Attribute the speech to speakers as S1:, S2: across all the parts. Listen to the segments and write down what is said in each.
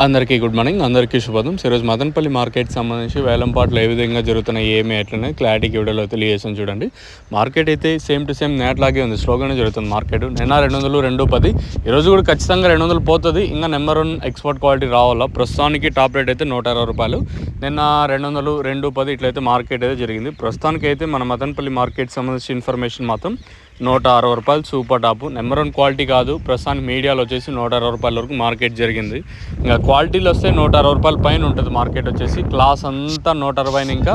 S1: అందరికీ good morning, అందరికీ శుభోదయం. ఈరోజు మదనపల్లి మార్కెట్ సంబంధించి వేలంపాట్లు ఏ విధంగా జరుగుతున్నాయి, ఏమి ఎట్లనే క్లారిటీకి వీడియోలో తెలియజేసాను చూడండి. మార్కెట్ అయితే సేమ్ టు సేమ్ నేట్లాగే ఉంది, స్లోగానే జరుగుతుంది మార్కెట్. నిన్న 200, 210, ఈరోజు కూడా ఖచ్చితంగా 200 పోతుంది. ఇంకా నెంబర్ 1 ఎక్స్పోర్ట్ క్వాలిటీ రావాలా. ప్రస్తుతానికి టాప్ రేట్ అయితే 120 రూపాయలు. నిన్న 200, 210 ఇట్లయితే మార్కెట్ అయితే జరిగింది. ప్రస్తుతానికి అయితే మన మదనపల్లి మార్కెట్ సంబంధించిన ఇన్ఫర్మేషన్ మాత్రం 160 రూపాయలు సూపర్ టాప్. నెంబర్ 1 క్వాలిటీ కాదు, ప్రస్తుతానికి మీడియాలో వచ్చేసి 160 రూపాయల వరకు మార్కెట్ జరిగింది. ఇంకా క్వాలిటీలో వస్తే 160 రూపాయల పైన ఉంటుంది మార్కెట్ వచ్చేసి. క్లాస్ అంతా 160, ఇంకా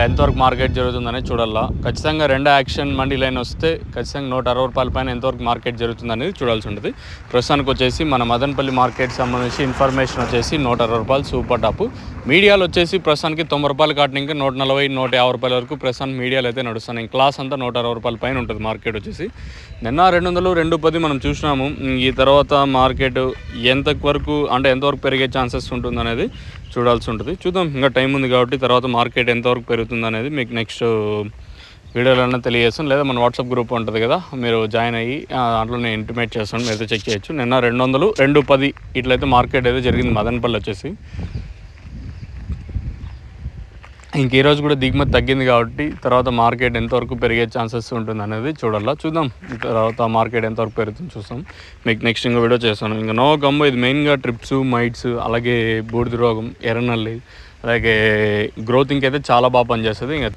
S1: ఎంతవరకు మార్కెట్ జరుగుతుందనేది చూడాలా. ఖచ్చితంగా 2 యాక్షన్ మండీ లైన్ వస్తే ఖచ్చితంగా 160 రూపాయల పైన ఎంతవరకు మార్కెట్ జరుగుతుందనేది చూడాల్సి ఉంటుంది. ప్రస్తుతానికి వచ్చేసి మన మదనపల్లి మార్కెట్ సంబంధించి ఇన్ఫర్మేషన్ వచ్చేసి 160 రూపాయలు సూపర్ టాప్. మీడియాలో వచ్చేసి ప్రస్తుతానికి 90 రూపాయలు కాటిన ఇంకా 140, 150 రూపాయల వరకు ప్రస్తుతానికి మీడియాలో అయితే నడుస్తున్నాయి. క్లాస్ అంతా 160 రూపాయల పైన ఉంటుంది మార్కెట్ వచ్చేసి. నిన్న 200, 210 మనం చూసినాము. ఈ తర్వాత మార్కెట్ ఎంతవరకు పెరిగే ఛాన్సెస్ ఉంటుంది అనేది చూడాల్సి ఉంటుంది. చూద్దాం, ఇంకా టైం ఉంది కాబట్టి తర్వాత మార్కెట్ ఎంతవరకు పెరుగుతుంది అనేది మీకు నెక్స్ట్ వీడియోలోనే తెలియజేస్తాను. లేదా మన వాట్సాప్ గ్రూప్ ఉంటుంది కదా, మీరు జాయిన్ అయ్యి దాంట్లో నేను ఇంటిమేట్ చేస్తాను, మీరైతే చెక్ చేయొచ్చు. నిన్న 200, 210 ఇట్లయితే మార్కెట్ అయితే జరిగింది మదనపల్లి వచ్చేసి. ఇంక ఈరోజు కూడా దిగుమతి తగ్గింది కాబట్టి తర్వాత మార్కెట్ ఎంతవరకు పెరిగే ఛాన్సెస్ ఉంటుంది అనేది చూడాలా. చూద్దాం, తర్వాత మార్కెట్ ఎంతవరకు పెరుగుతుంది చూస్తాం. మీకు నెక్స్ట్ ఇంకో వీడియో చేస్తాను. ఇంకా నో గమ్ము ఇది మెయిన్గా ట్రిప్స్, మైట్స్, అలాగే బూడిద రోగం, ఎర్రనల్లి, అలాగే గ్రోతింగ్ అయితే చాలా బాగా పనిచేస్తుంది. ఇంకా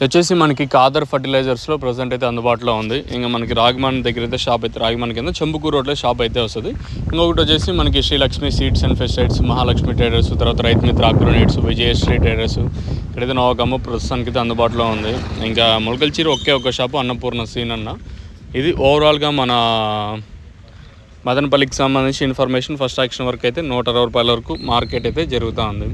S1: వచ్చేసి మనకి కాదర్ ఫర్టిలైజర్స్లో ప్రజెంట్ అయితే అందుబాటులో ఉంది. ఇంకా మనకి రాగిమాన్ దగ్గర అయితే షాప్ అయితే, రాగిమాన్ కింద చెంబుకూరు రోడ్లో షాప్ అయితే వస్తుంది. ఇంకొకటి వచ్చేసి మనకి Srilakshmi seeds and pesticides, Mahalakshmi traders, తర్వాత రైతు మిత్ర అగ్రోనేట్స్, విజయశ్రీ ట్రేడర్స్, ఇక్కడైతే నోకమ్మ ప్రస్తుతానికి అయితే అందుబాటులో ఉంది. ఇంకా మొలకల్చీరు ఒక్క షాపు అన్నపూర్ణ సీన్ అన్న. ఇది ఓవరాల్గా మన మదనపల్లికి సంబంధించి ఇన్ఫర్మేషన్. ఫస్ట్ యాక్షన్ వరకు అయితే 160 రూపాయల వరకు మార్కెట్ అయితే జరుగుతూ ఉంది.